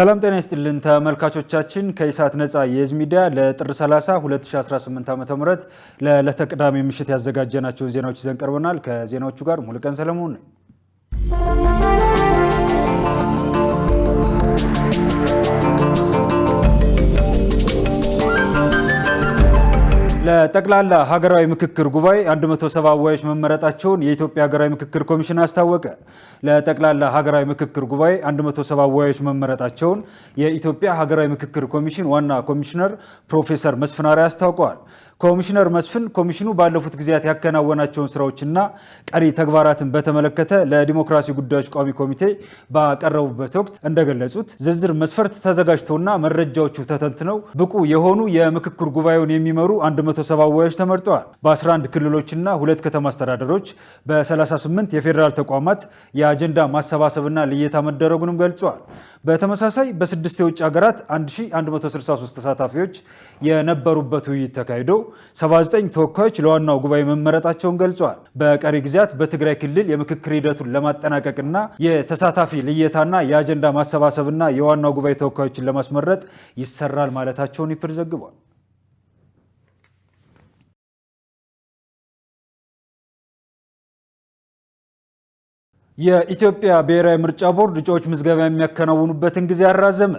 ሰላም ጤና ይስጥልን ተመልካቾቻችን ከኢሳት ነፃ የህዝብ ሚዲያ ለጥር 30 2018 ዓ.ም ለዕለተ ቅዳሜ ምሽት ያዘጋጀናቸውን ዜናዎች ይዘን ቀርበናል። ከዜናዎቹ ጋር ሙሉቀን ሰለሞን ነኝ። ለጠቅላላ ሀገራዊ ምክክር ጉባኤ 170 አወያዮች መመረጣቸውን የኢትዮጵያ ሀገራዊ ምክክር ኮሚሽን አስታወቀ። ለጠቅላላ ሀገራዊ ምክክር ጉባኤ 170 አወያዮች መመረጣቸውን የኢትዮጵያ ሀገራዊ ምክክር ኮሚሽን ዋና ኮሚሽነር ፕሮፌሰር መስፍን አርአያ አስታውቀዋል። ኮሚሽነር መስፍን ኮሚሽኑ ባለፉት ጊዜያት ያከናወናቸውን ስራዎችና ቀሪ ተግባራትን በተመለከተ ለዲሞክራሲ ጉዳዮች ቋሚ ኮሚቴ ባቀረቡበት ወቅት እንደገለጹት ዝርዝር መስፈርት ተዘጋጅተውና መረጃዎቹ ተተንትነው ብቁ የሆኑ የምክክር ጉባኤውን የሚመሩ 170 አወያዮች ተመርጠዋል። በ11 ክልሎችና 2 ከተማ አስተዳደሮች በ38 የፌዴራል ተቋማት የአጀንዳ ማሰባሰብና ልየታ መደረጉንም ገልጸዋል። በተመሳሳይ በ6 የውጭ ሀገራት 1163 ተሳታፊዎች የነበሩበት ውይይት ተካሂዶ 79 ተወካዮች ለዋናው ጉባኤ መመረጣቸውን ገልጸዋል። በቀሪ ጊዜያት በትግራይ ክልል የምክክር ሂደቱን ለማጠናቀቅና የተሳታፊ ልየታና የአጀንዳ ማሰባሰብና የዋናው ጉባኤ ተወካዮችን ለማስመረጥ ይሰራል ማለታቸውን ይፕር ዘግቧል። የኢትዮጵያ ብሔራዊ ምርጫ ቦርድ እጩዎች ምዝገባ የሚያከናውኑበትን ጊዜ አራዘመ።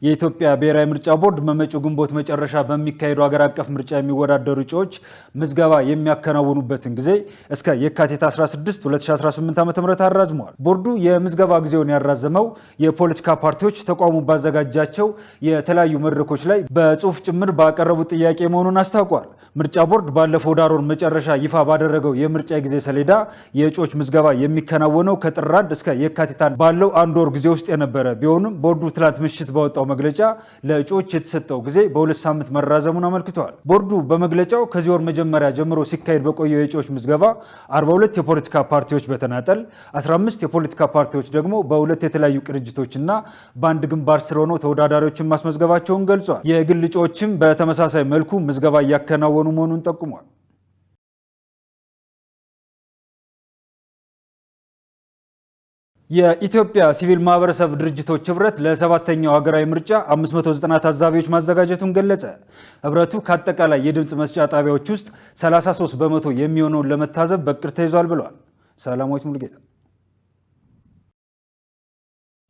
የኢትዮጵያ ብሔራዊ ምርጫ ቦርድ በመጪው ግንቦት መጨረሻ በሚካሄዱ ሀገር አቀፍ ምርጫ የሚወዳደሩ እጩዎች ምዝገባ የሚያከናውኑበትን ጊዜ እስከ የካቲት 16 2018 ዓ.ም አራዝመዋል። ቦርዱ የምዝገባ ጊዜውን ያራዘመው የፖለቲካ ፓርቲዎች ተቋሙ ባዘጋጃቸው የተለያዩ መድረኮች ላይ በጽሁፍ ጭምር ባቀረቡት ጥያቄ መሆኑን አስታውቋል። ምርጫ ቦርድ ባለፈው ዳር ወር መጨረሻ ይፋ ባደረገው የምርጫ ጊዜ ሰሌዳ የእጩዎች ምዝገባ የሚከናወነው ከጥር 1 እስከ የካቲት 1 ባለው አንድ ወር ጊዜ ውስጥ የነበረ ቢሆንም ቦርዱ ትላንት ምሽት ባወጣው መግለጫ ለእጩዎች የተሰጠው ጊዜ በ2 ሳምንት መራዘሙን አመልክቷል። ቦርዱ በመግለጫው ከዚህ ወር መጀመሪያ ጀምሮ ሲካሄድ በቆየው የእጩዎች ምዝገባ 42 የፖለቲካ ፓርቲዎች በተናጠል 15 የፖለቲካ ፓርቲዎች ደግሞ በሁለት የተለያዩ ቅንጅቶችና በአንድ ግንባር ስር ሆነው ተወዳዳሪዎችን ማስመዝገባቸውን ገልጿል። የግል እጩዎችም በተመሳሳይ መልኩ ምዝገባ እያከናወኑ መሆኑን ጠቁሟል። የኢትዮጵያ ሲቪል ማህበረሰብ ድርጅቶች ህብረት ለ7ኛው ሀገራዊ ምርጫ 590 ታዛቢዎች ማዘጋጀቱን ገለጸ። ህብረቱ ከአጠቃላይ የድምፅ መስጫ ጣቢያዎች ውስጥ 33 በመቶ የሚሆነውን ለመታዘብ በቅድ ተይዟል ብለዋል። ሰላማዊት ሙሉጌታ።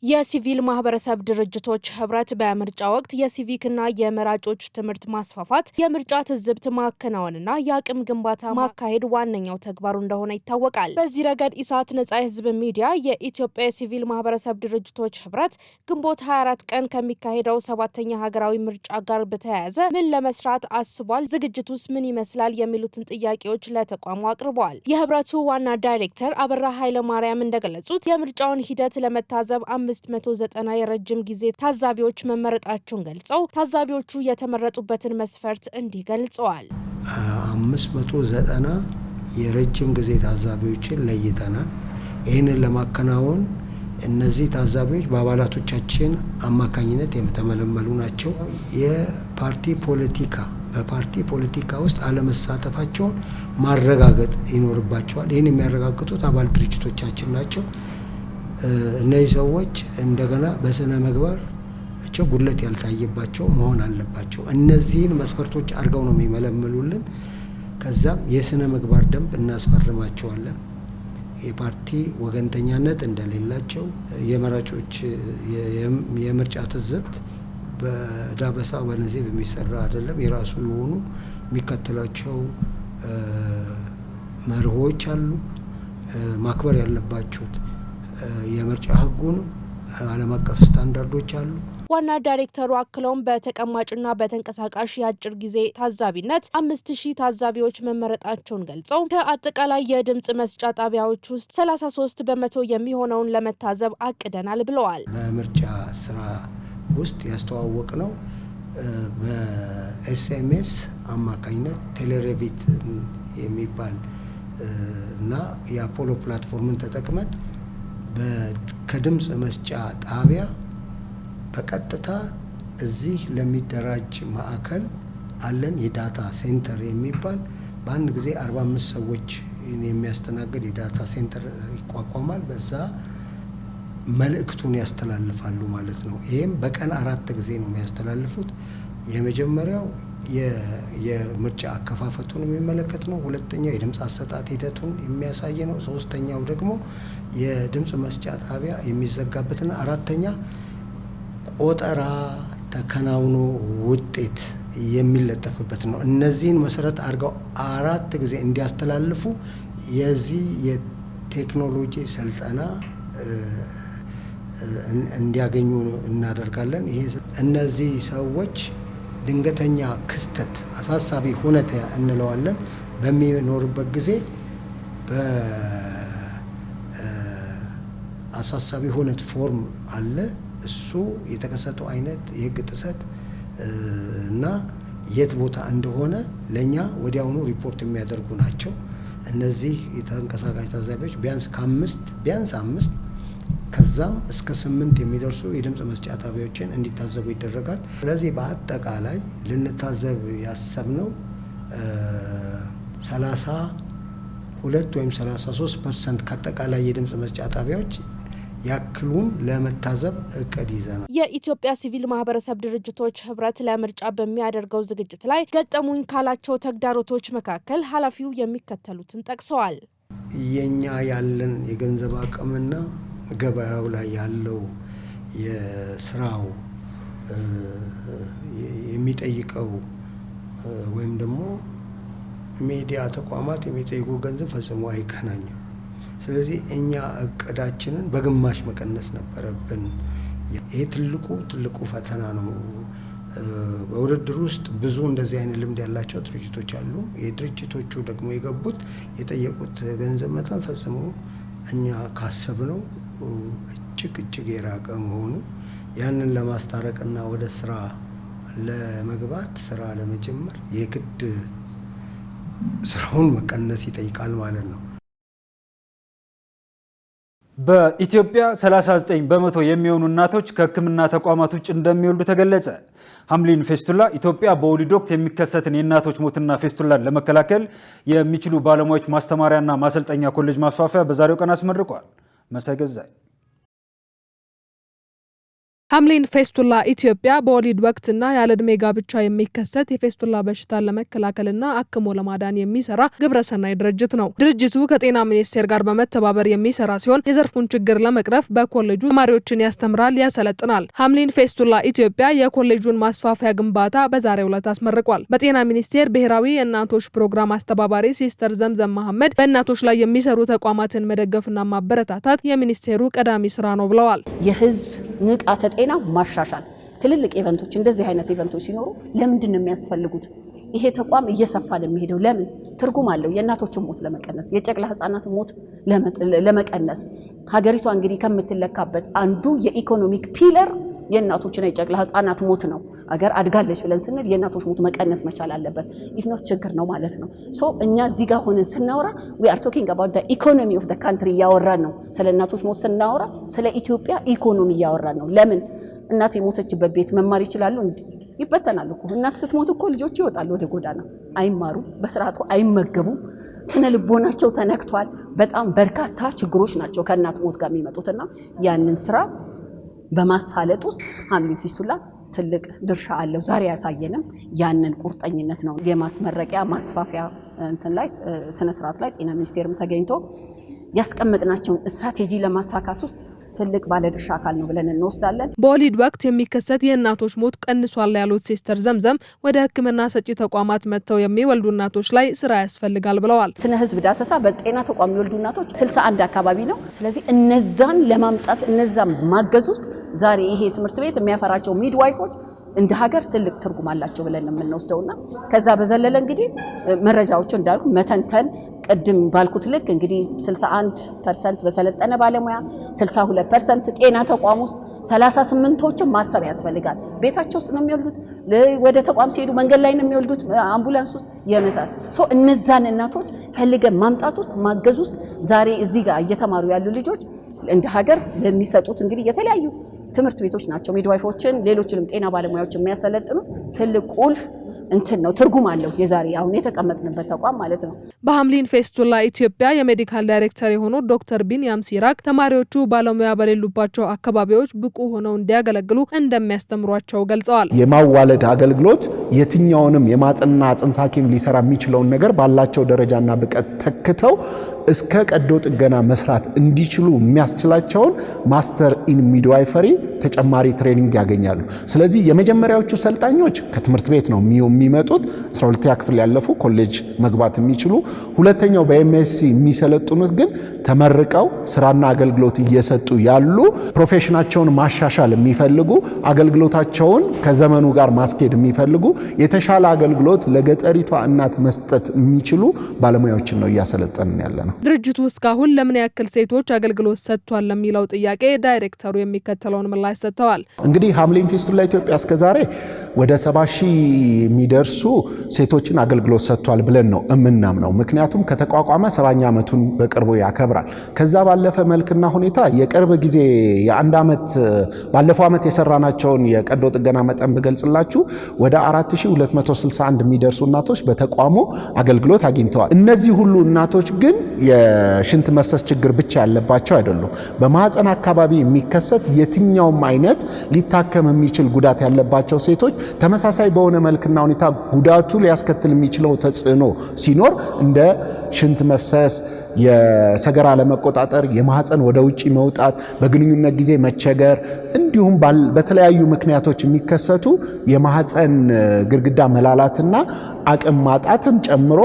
የሲቪል ማህበረሰብ ድርጅቶች ህብረት በምርጫ ወቅት የሲቪክና የመራጮች ትምህርት ማስፋፋት፣ የምርጫ ትዝብት ማከናወንና የአቅም ግንባታ ማካሄድ ዋነኛው ተግባሩ እንደሆነ ይታወቃል። በዚህ ረገድ ኢሳት ነፃ የህዝብ ሚዲያ የኢትዮጵያ የሲቪል ማህበረሰብ ድርጅቶች ህብረት ግንቦት 24 ቀን ከሚካሄደው 7ኛ ሀገራዊ ምርጫ ጋር በተያያዘ ምን ለመስራት አስቧል፣ ዝግጅቱስ ምን ይመስላል የሚሉትን ጥያቄዎች ለተቋሙ አቅርበዋል። የህብረቱ ዋና ዳይሬክተር አበራ ኃይለማርያም እንደገለጹት የምርጫውን ሂደት ለመታዘብ 590 የረጅም ጊዜ ታዛቢዎች መመረጣቸውን ገልጸው ታዛቢዎቹ የተመረጡበትን መስፈርት እንዲህ ገልጸዋል። 590 የረጅም ጊዜ ታዛቢዎችን ለይተናል። ይህንን ለማከናወን እነዚህ ታዛቢዎች በአባላቶቻችን አማካኝነት የተመለመሉ ናቸው። በፓርቲ ፖለቲካ ውስጥ አለመሳተፋቸውን ማረጋገጥ ይኖርባቸዋል። ይህን የሚያረጋግጡት አባል ድርጅቶቻችን ናቸው። እነዚህ ሰዎች እንደገና በስነ ምግባራቸው ጉድለት ያልታየባቸው መሆን አለባቸው። እነዚህን መስፈርቶች አድርገው ነው የሚመለምሉልን። ከዛም የስነ ምግባር ደንብ እናስፈርማቸዋለን። የፓርቲ ወገንተኛነት እንደሌላቸው፣ የመራጮች የምርጫ ትዝብት በዳበሳ በነዚህ በሚሰራ አይደለም። የራሱ የሆኑ የሚከተሏቸው መርሆች አሉ። ማክበር ያለባችሁት የምርጫ ህጉን ዓለም አቀፍ ስታንዳርዶች አሉ። ዋና ዳይሬክተሩ አክለውም በተቀማጭና በተንቀሳቃሽ የአጭር ጊዜ ታዛቢነት 5000 ታዛቢዎች መመረጣቸውን ገልጸው ከአጠቃላይ የድምፅ መስጫ ጣቢያዎች ውስጥ 33 በመቶ የሚሆነውን ለመታዘብ አቅደናል ብለዋል። በምርጫ ስራ ውስጥ ያስተዋወቅ ነው በኤስኤምኤስ አማካኝነት ቴሌሬቪት የሚባል እና የአፖሎ ፕላትፎርምን ተጠቅመን ከድምፅ መስጫ ጣቢያ በቀጥታ እዚህ ለሚደራጅ ማዕከል አለን። የዳታ ሴንተር የሚባል በአንድ ጊዜ 45 ሰዎች የሚያስተናግድ የዳታ ሴንተር ይቋቋማል። በዛ መልእክቱን ያስተላልፋሉ ማለት ነው። ይሄም በቀን 4 ጊዜ ነው የሚያስተላልፉት። የመጀመሪያው የምርጫ አከፋፈቱን የሚመለከት ነው። ሁለተኛው የድምጽ አሰጣጥ ሂደቱን የሚያሳይ ነው። ሶስተኛው ደግሞ የድምጽ መስጫ ጣቢያ የሚዘጋበትና አራተኛ ቆጠራ ተከናውኖ ውጤት የሚለጠፍበት ነው። እነዚህን መሰረት አድርገው 4 ጊዜ እንዲያስተላልፉ የዚህ የቴክኖሎጂ ስልጠና እንዲያገኙ እናደርጋለን። ይሄ እነዚህ ሰዎች ድንገተኛ ክስተት አሳሳቢ ሁኔታ እንለዋለን በሚኖርበት ጊዜ በአሳሳቢ ሁኔታ ፎርም አለ። እሱ የተከሰተው አይነት የህግ ጥሰት እና የት ቦታ እንደሆነ ለኛ ወዲያውኑ ሪፖርት የሚያደርጉ ናቸው። እነዚህ የተንቀሳቃሽ ታዛቢዎች ቢያንስ 5 ከዛም እስከ 8 የሚደርሱ የድምጽ መስጫ ጣቢያዎችን እንዲታዘቡ ይደረጋል። ስለዚህ በአጠቃላይ ልንታዘብ ያሰብነው 32 ወይም 33% ከአጠቃላይ የድምጽ መስጫ ጣቢያዎች ያክሉን ለመታዘብ እቅድ ይዘናል። የኢትዮጵያ ሲቪል ማህበረሰብ ድርጅቶች ህብረት ለምርጫ በሚያደርገው ዝግጅት ላይ ገጠሙኝ ካላቸው ተግዳሮቶች መካከል ኃላፊው የሚከተሉትን ጠቅሰዋል። የኛ ያለን የገንዘብ አቅምና ገበያው ላይ ያለው የስራው የሚጠይቀው ወይም ደግሞ ሚዲያ ተቋማት የሚጠይቁ ገንዘብ ፈጽሞ አይገናኝም። ስለዚህ እኛ እቅዳችንን በግማሽ መቀነስ ነበረብን። ይሄ ትልቁ ፈተና ነው። በውድድር ውስጥ ብዙ እንደዚህ አይነት ልምድ ያላቸው ድርጅቶች አሉ። የድርጅቶቹ ደግሞ የጠየቁት ገንዘብ መጠን ፈጽሞ እኛ ካሰብነው እጅግ የራቀ መሆኑ ያንን ለማስታረቅና ወደ ስራ ለመግባት ስራ ለመጀመር የግድ ስራውን መቀነስ ይጠይቃል ማለት ነው። በኢትዮጵያ 39 በመቶ የሚሆኑ እናቶች ከሕክምና ተቋማት ውጭ እንደሚወልዱ ተገለጸ። ሐምሊን ፌስቱላ ኢትዮጵያ በወሊድ ወቅት የሚከሰትን የእናቶች ሞትና ፌስቱላን ለመከላከል የሚችሉ ባለሙያዎች ማስተማሪያና ማሰልጠኛ ኮሌጅ ማስፋፊያ በዛሬው ቀን አስመርቋል። መሳይ ገዛይ ሐምሊን ፌስቱላ ኢትዮጵያ በወሊድ ወቅትና ያለ ዕድሜ ጋብቻ የሚከሰት የፌስቱላ በሽታን ለመከላከልና አክሞ ለማዳን የሚሰራ ግብረሰናይ ድርጅት ነው። ድርጅቱ ከጤና ሚኒስቴር ጋር በመተባበር የሚሰራ ሲሆን የዘርፉን ችግር ለመቅረፍ በኮሌጁ ተማሪዎችን ያስተምራል፣ ያሰለጥናል። ሐምሊን ፌስቱላ ኢትዮጵያ የኮሌጁን ማስፋፊያ ግንባታ በዛሬው ዕለት አስመርቋል። በጤና ሚኒስቴር ብሔራዊ የእናቶች ፕሮግራም አስተባባሪ ሲስተር ዘምዘም መሐመድ በእናቶች ላይ የሚሰሩ ተቋማትን መደገፍና ማበረታታት የሚኒስቴሩ ቀዳሚ ስራ ነው ብለዋል። የህዝብ ንቃተ ጤና ማሻሻል ትልልቅ ኢቨንቶች እንደዚህ አይነት ኢቨንቶች ሲኖሩ ለምንድን ነው የሚያስፈልጉት? ይሄ ተቋም እየሰፋ ለሚሄደው ለምን ትርጉም አለው። የእናቶችን ሞት ለመቀነስ የጨቅላ ህፃናትን ሞት ለመቀነስ ሀገሪቷ እንግዲህ ከምትለካበት አንዱ የኢኮኖሚክ ፒለር የእናቶችና የጨቅላ ህፃናት ሞት ነው። አገር አድጋለች ብለን ስንል የእናቶች ሞት መቀነስ መቻል አለበት። ኢፍኖት ችግር ነው ማለት ነው። ሶ እኛ እዚህ ጋር ሆነን ስናወራ we are talking about the economy of the country እያወራን ነው። ስለ እናቶች ሞት ስናወራ ስለ ኢትዮጵያ ኢኮኖሚ እያወራን ነው። ለምን እናት የሞተችበት ቤት መማር ይችላሉ? ይበተናሉ እኮ። እናት ስትሞት እኮ ልጆች ይወጣሉ ወደ ጎዳና፣ አይማሩ፣ በስርዓቱ አይመገቡም፣ ስነ ልቦናቸው ተነክቷል። በጣም በርካታ ችግሮች ናቸው ከእናት ሞት ጋር የሚመጡትና ያንን ስራ በማሳለጥ ውስጥ ሐምሊን ፌስቱላ ትልቅ ድርሻ አለው። ዛሬ ያሳየንም ያንን ቁርጠኝነት ነው። የማስመረቂያ ማስፋፊያ እንትን ላይ ስነ ስርዓት ላይ ጤና ሚኒስቴርም ተገኝቶ ያስቀመጥናቸውን ስትራቴጂ ለማሳካት ውስጥ ትልቅ ባለድርሻ አካል ነው ብለን እንወስዳለን። በወሊድ ወቅት የሚከሰት የእናቶች ሞት ቀንሷል ያሉት ሲስተር ዘምዘም ወደ ሕክምና ሰጪ ተቋማት መጥተው የሚወልዱ እናቶች ላይ ስራ ያስፈልጋል ብለዋል። ስነ ህዝብ ዳሰሳ በጤና ተቋም የሚወልዱ እናቶች 61 አካባቢ ነው። ስለዚህ እነዛን ለማምጣት እነዛን ማገዝ ውስጥ ዛሬ ይሄ ትምህርት ቤት የሚያፈራቸው ሚድዋይፎች እንደ ሀገር ትልቅ ትርጉም አላቸው ብለን የምንወስደውና ከዛ በዘለለ እንግዲህ መረጃዎች እንዳልኩ መተንተን ቅድም ባልኩት ልክ እንግዲህ 61% በሰለጠነ ባለሙያ 62% ጤና ተቋም ውስጥ 38ቶችን ማሰብ ያስፈልጋል። ቤታቸው ውስጥ ነው የሚወልዱት፣ ወደ ተቋም ሲሄዱ መንገድ ላይ ነው የሚወልዱት፣ አምቡላንስ ውስጥ የመሳል እነዛን እናቶች ፈልገን ማምጣት ውስጥ ማገዝ ውስጥ ዛሬ እዚህ ጋር እየተማሩ ያሉ ልጆች እንደ ሀገር ለሚሰጡት እንግዲህ የተለያዩ ትምህርት ቤቶች ናቸው ሚድዋይፎችን ሌሎችንም ጤና ባለሙያዎች የሚያሰለጥኑት ትልቅ ቁልፍ እንትን ነው ትርጉም አለው የዛሬ አሁን የተቀመጥንበት ተቋም ማለት ነው። በሐምሊን ፌስቱላ ኢትዮጵያ የሜዲካል ዳይሬክተር የሆኑት ዶክተር ቢንያም ሲራክ ተማሪዎቹ ባለሙያ በሌሉባቸው አካባቢዎች ብቁ ሆነው እንዲያገለግሉ እንደሚያስተምሯቸው ገልጸዋል። የማዋለድ አገልግሎት የትኛውንም የማጽንና ጽንስ ሐኪም ሊሰራ የሚችለውን ነገር ባላቸው ደረጃና ብቃት ተክተው እስከ ቀዶ ጥገና መስራት እንዲችሉ የሚያስችላቸውን ማስተር ኢን ሚድዋይፈሪ ተጨማሪ ትሬኒንግ ያገኛሉ። ስለዚህ የመጀመሪያዎቹ ሰልጣኞች ከትምህርት ቤት ነው የሚመጡት 12ኛ ክፍል ያለፉ ኮሌጅ መግባት የሚችሉ፣ ሁለተኛው በኤምኤስሲ የሚሰለጥኑት ግን ተመርቀው ስራና አገልግሎት እየሰጡ ያሉ ፕሮፌሽናቸውን ማሻሻል የሚፈልጉ አገልግሎታቸውን ከዘመኑ ጋር ማስኬድ የሚፈልጉ የተሻለ አገልግሎት ለገጠሪቷ እናት መስጠት የሚችሉ ባለሙያዎችን ነው እያሰለጠንን ያለ ነው። ድርጅቱ እስካሁን ለምን ያክል ሴቶች አገልግሎት ሰጥቷል ለሚለው ጥያቄ ዳይሬክተሩ የሚከተለውን ምላሽ ሰጥተዋል። እንግዲህ ሐምሊን ፌስቱላ ኢትዮጵያ እስከዛሬ ወደ 70,000 የሚደርሱ ሴቶችን አገልግሎት ሰጥቷል ብለን ነው እምናምነው። ምክንያቱም ከተቋቋመ 70ኛ ዓመቱን በቅርቡ ያከብራል። ከዛ ባለፈ መልክና ሁኔታ የቅርብ ጊዜ የአንድ ዓመት ባለፈው ዓመት የሰራናቸውን የቀዶ ጥገና መጠን ብገልጽላችሁ ወደ 4261 የሚደርሱ እናቶች በተቋሙ አገልግሎት አግኝተዋል። እነዚህ ሁሉ እናቶች ግን የሽንት መፍሰስ ችግር ብቻ ያለባቸው አይደሉም። በማህፀን አካባቢ የሚከሰት የትኛውም አይነት ሊታከም የሚችል ጉዳት ያለባቸው ሴቶች ተመሳሳይ በሆነ መልክና ሁኔታ ጉዳቱ ሊያስከትል የሚችለው ተጽዕኖ ሲኖር እንደ ሽንት መፍሰስ፣ የሰገራ ለመቆጣጠር፣ የማህፀን ወደ ውጪ መውጣት፣ በግንኙነት ጊዜ መቸገር እንዲሁም በተለያዩ ምክንያቶች የሚከሰቱ የማህፀን ግድግዳ መላላትና አቅም ማጣትን ጨምሮ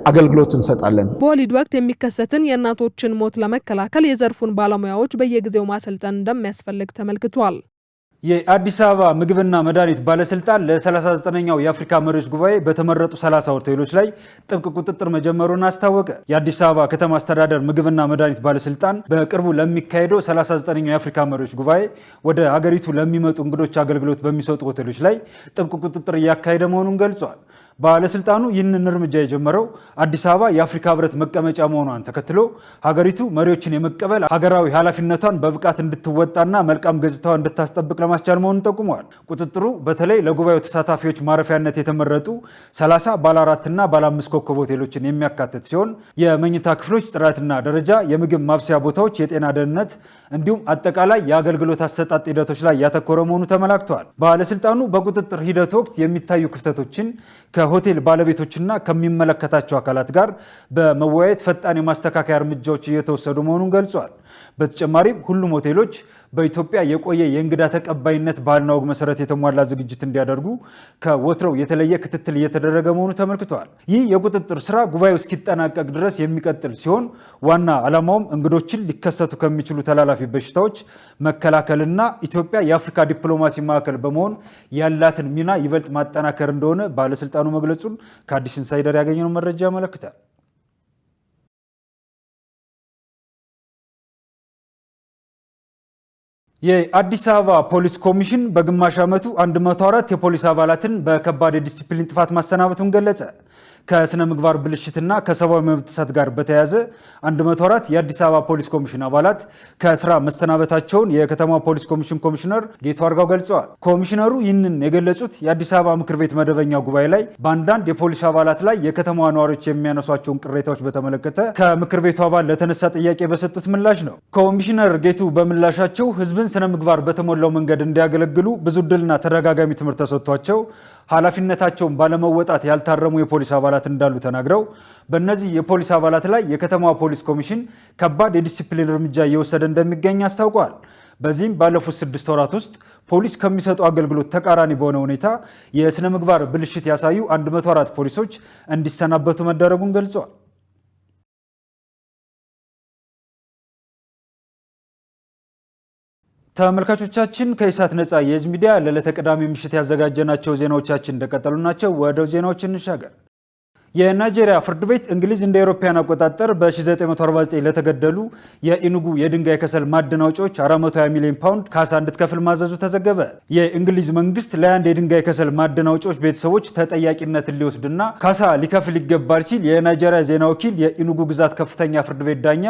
አገልግሎት እንሰጣለን። በወሊድ ወቅት የሚከሰትን የእናቶችን ሞት ለመከላከል የዘርፉን ባለሙያዎች በየጊዜው ማሰልጠን እንደሚያስፈልግ ተመልክቷል። የአዲስ አበባ ምግብና መድኃኒት ባለስልጣን ለ39ኛው የአፍሪካ መሪዎች ጉባኤ በተመረጡ 30 ሆቴሎች ላይ ጥብቅ ቁጥጥር መጀመሩን አስታወቀ። የአዲስ አበባ ከተማ አስተዳደር ምግብና መድኃኒት ባለስልጣን በቅርቡ ለሚካሄደው 39ኛው የአፍሪካ መሪዎች ጉባኤ ወደ ሀገሪቱ ለሚመጡ እንግዶች አገልግሎት በሚሰጡ ሆቴሎች ላይ ጥብቅ ቁጥጥር እያካሄደ መሆኑን ገልጿል። ባለስልጣኑ ይህንን እርምጃ የጀመረው አዲስ አበባ የአፍሪካ ህብረት መቀመጫ መሆኗን ተከትሎ ሀገሪቱ መሪዎችን የመቀበል ሀገራዊ ኃላፊነቷን በብቃት እንድትወጣና መልካም ገጽታዋን እንድታስጠብቅ ለማስቻል መሆኑን ጠቁመዋል። ቁጥጥሩ በተለይ ለጉባኤው ተሳታፊዎች ማረፊያነት የተመረጡ 30 ባለ 4ና ባለ 5 ኮከብ ሆቴሎችን የሚያካትት ሲሆን የመኝታ ክፍሎች ጥራትና ደረጃ፣ የምግብ ማብሰያ ቦታዎች፣ የጤና ደህንነት እንዲሁም አጠቃላይ የአገልግሎት አሰጣጥ ሂደቶች ላይ ያተኮረ መሆኑ ተመላክተዋል። ባለስልጣኑ በቁጥጥር ሂደት ወቅት የሚታዩ ክፍተቶችን ከሆቴል ባለቤቶችና ከሚመለከታቸው አካላት ጋር በመወያየት ፈጣን የማስተካከያ እርምጃዎች እየተወሰዱ መሆኑን ገልጿል። በተጨማሪም ሁሉም ሆቴሎች በኢትዮጵያ የቆየ የእንግዳ ተቀባይነት ባህልና ወግ መሰረት የተሟላ ዝግጅት እንዲያደርጉ ከወትሮው የተለየ ክትትል እየተደረገ መሆኑ ተመልክቷል። ይህ የቁጥጥር ስራ ጉባኤው እስኪጠናቀቅ ድረስ የሚቀጥል ሲሆን ዋና ዓላማውም እንግዶችን ሊከሰቱ ከሚችሉ ተላላፊ በሽታዎች መከላከልና ኢትዮጵያ የአፍሪካ ዲፕሎማሲ ማዕከል በመሆን ያላትን ሚና ይበልጥ ማጠናከር እንደሆነ ባለስልጣኑ መግለጹን ከአዲስ ኢንሳይደር ያገኘነው መረጃ ያመለክታል። የአዲስ አበባ ፖሊስ ኮሚሽን በግማሽ ዓመቱ 104 የፖሊስ አባላትን በከባድ የዲሲፕሊን ጥፋት ማሰናበቱን ገለጸ። ከስነ ምግባር ብልሽትና ከሰብአዊ መብት ጥሰት ጋር በተያያዘ 104 የአዲስ አበባ ፖሊስ ኮሚሽን አባላት ከስራ መሰናበታቸውን የከተማ ፖሊስ ኮሚሽን ኮሚሽነር ጌቱ አርጋው ገልጸዋል። ኮሚሽነሩ ይህንን የገለጹት የአዲስ አበባ ምክር ቤት መደበኛ ጉባኤ ላይ በአንዳንድ የፖሊስ አባላት ላይ የከተማዋ ነዋሪዎች የሚያነሷቸውን ቅሬታዎች በተመለከተ ከምክር ቤቱ አባል ለተነሳ ጥያቄ በሰጡት ምላሽ ነው። ኮሚሽነር ጌቱ በምላሻቸው ህዝብን ስነ ምግባር በተሞላው መንገድ እንዲያገለግሉ ብዙ ዕድልና ተደጋጋሚ ትምህርት ተሰጥቷቸው ኃላፊነታቸውን ባለመወጣት ያልታረሙ የፖሊስ አባላት እንዳሉ ተናግረው በእነዚህ የፖሊስ አባላት ላይ የከተማዋ ፖሊስ ኮሚሽን ከባድ የዲሲፕሊን እርምጃ እየወሰደ እንደሚገኝ አስታውቋል። በዚህም ባለፉት 6 ወራት ውስጥ ፖሊስ ከሚሰጡ አገልግሎት ተቃራኒ በሆነ ሁኔታ የስነ ምግባር ብልሽት ያሳዩ 104 ፖሊሶች እንዲሰናበቱ መደረጉን ገልጸዋል። ተመልካቾቻችን ከኢሳት ነጻ የህዝብ ሚዲያ ለዕለተ ቅዳሜ ምሽት ያዘጋጀናቸው ዜናዎቻችን እንደቀጠሉ ናቸው። ወደ ዜናዎች እንሻገር። የናይጄሪያ ፍርድ ቤት እንግሊዝ እንደ አውሮፓውያን አቆጣጠር በ1949 ለተገደሉ የኢኑጉ የድንጋይ ከሰል ማዕድን አውጪዎች 420 ሚሊዮን ፓውንድ ካሳ እንድትከፍል ማዘዙ ተዘገበ። የእንግሊዝ መንግስት ለአንድ የድንጋይ ከሰል ማዕድን አውጪዎች ቤተሰቦች ተጠያቂነትን ሊወስድና ካሳ ሊከፍል ይገባል ሲል የናይጄሪያ ዜና ወኪል የኢኑጉ ግዛት ከፍተኛ ፍርድ ቤት ዳኛ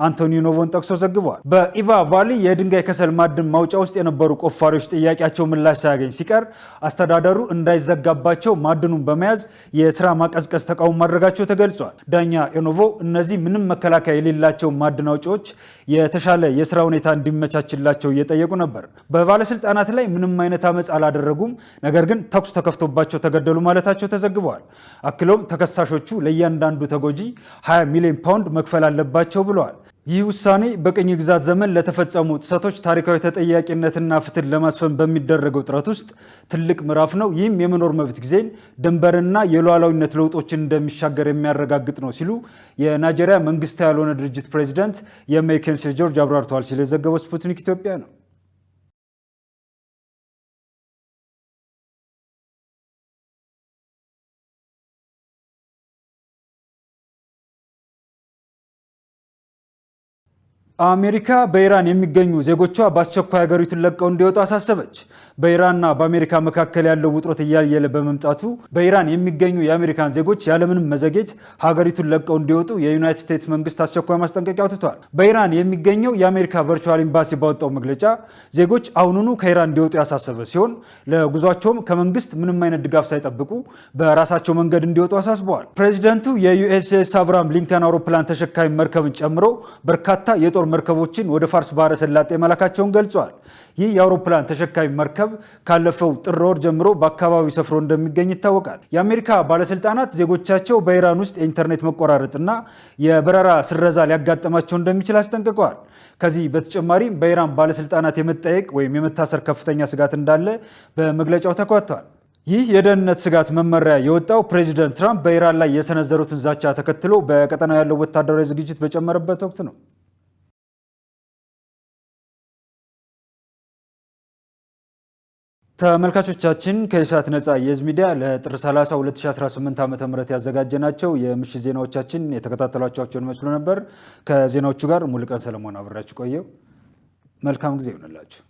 አንቶኒ ኖቮን ጠቅሶ ዘግቧል። በኢቫ ቫሊ የድንጋይ ከሰል ማዕድን ማውጫ ውስጥ የነበሩ ቆፋሪዎች ጥያቄያቸው ምላሽ ሳያገኝ ሲቀር አስተዳደሩ እንዳይዘጋባቸው ማዕድኑን በመያዝ የስራ ማቀዝቀዝ ተቃውሞ ማድረጋቸው ተገልጿል። ዳኛ ኢኖቮ እነዚህ ምንም መከላከያ የሌላቸው ማዕድን አውጪዎች የተሻለ የስራ ሁኔታ እንዲመቻችላቸው እየጠየቁ ነበር። በባለስልጣናት ላይ ምንም አይነት አመፅ አላደረጉም፣ ነገር ግን ተኩስ ተከፍቶባቸው ተገደሉ ማለታቸው ተዘግበዋል። አክለውም ተከሳሾቹ ለእያንዳንዱ ተጎጂ 20 ሚሊዮን ፓውንድ መክፈል አለባቸው ብለዋል። ይህ ውሳኔ በቅኝ ግዛት ዘመን ለተፈጸሙ ጥሰቶች ታሪካዊ ተጠያቂነትና ፍትህ ለማስፈን በሚደረገው ጥረት ውስጥ ትልቅ ምዕራፍ ነው። ይህም የመኖር መብት ጊዜን ድንበርና የሉዓላዊነት ለውጦችን እንደሚሻገር የሚያረጋግጥ ነው ሲሉ የናይጄሪያ መንግስታዊ ያልሆነ ድርጅት ፕሬዚዳንት የሜኬንሲ ጆርጅ አብራርተዋል ሲል የዘገበው ስፑትኒክ ኢትዮጵያ ነው። አሜሪካ በኢራን የሚገኙ ዜጎቿ በአስቸኳይ ሀገሪቱን ለቀው እንዲወጡ አሳሰበች። በኢራንና በአሜሪካ መካከል ያለው ውጥረት እያየለ በመምጣቱ በኢራን የሚገኙ የአሜሪካን ዜጎች ያለምንም መዘግየት ሀገሪቱን ለቀው እንዲወጡ የዩናይትድ ስቴትስ መንግስት አስቸኳይ ማስጠንቀቂያ አውጥቷል። በኢራን የሚገኘው የአሜሪካ ቨርቹዋል ኤምባሲ ባወጣው መግለጫ ዜጎች አሁኑኑ ከኢራን እንዲወጡ ያሳሰበ ሲሆን ለጉዟቸውም ከመንግስት ምንም አይነት ድጋፍ ሳይጠብቁ በራሳቸው መንገድ እንዲወጡ አሳስበዋል። ፕሬዚደንቱ የዩኤስኤስ አብርሃም ሊንከን አውሮፕላን ተሸካሚ መርከብን ጨምሮ በርካታ የጦር መርከቦችን ወደ ፋርስ ባህረ ሰላጤ መላካቸውን ገልጸዋል። ይህ የአውሮፕላን ተሸካሚ መርከብ ካለፈው ጥር ወር ጀምሮ በአካባቢው ሰፍሮ እንደሚገኝ ይታወቃል። የአሜሪካ ባለስልጣናት ዜጎቻቸው በኢራን ውስጥ የኢንተርኔት መቆራረጥና የበረራ ስረዛ ሊያጋጥማቸው እንደሚችል አስጠንቅቀዋል። ከዚህ በተጨማሪም በኢራን ባለስልጣናት የመጠየቅ ወይም የመታሰር ከፍተኛ ስጋት እንዳለ በመግለጫው ተካቷል። ይህ የደህንነት ስጋት መመሪያ የወጣው ፕሬዚደንት ትራምፕ በኢራን ላይ የሰነዘሩትን ዛቻ ተከትሎ በቀጠናው ያለው ወታደራዊ ዝግጅት በጨመረበት ወቅት ነው። ተመልካቾቻችን ከኢሳት ነጻ የህዝብ ሚዲያ ለጥር 30 2018 ዓ.ም ያዘጋጀናቸው የምሽት ዜናዎቻችን የተከታተሏቸውን መስሎ ነበር። ከዜናዎቹ ጋር ሙሉቀን ሰለሞን አብራችሁ ቆየው። መልካም ጊዜ ይሁንላችሁ።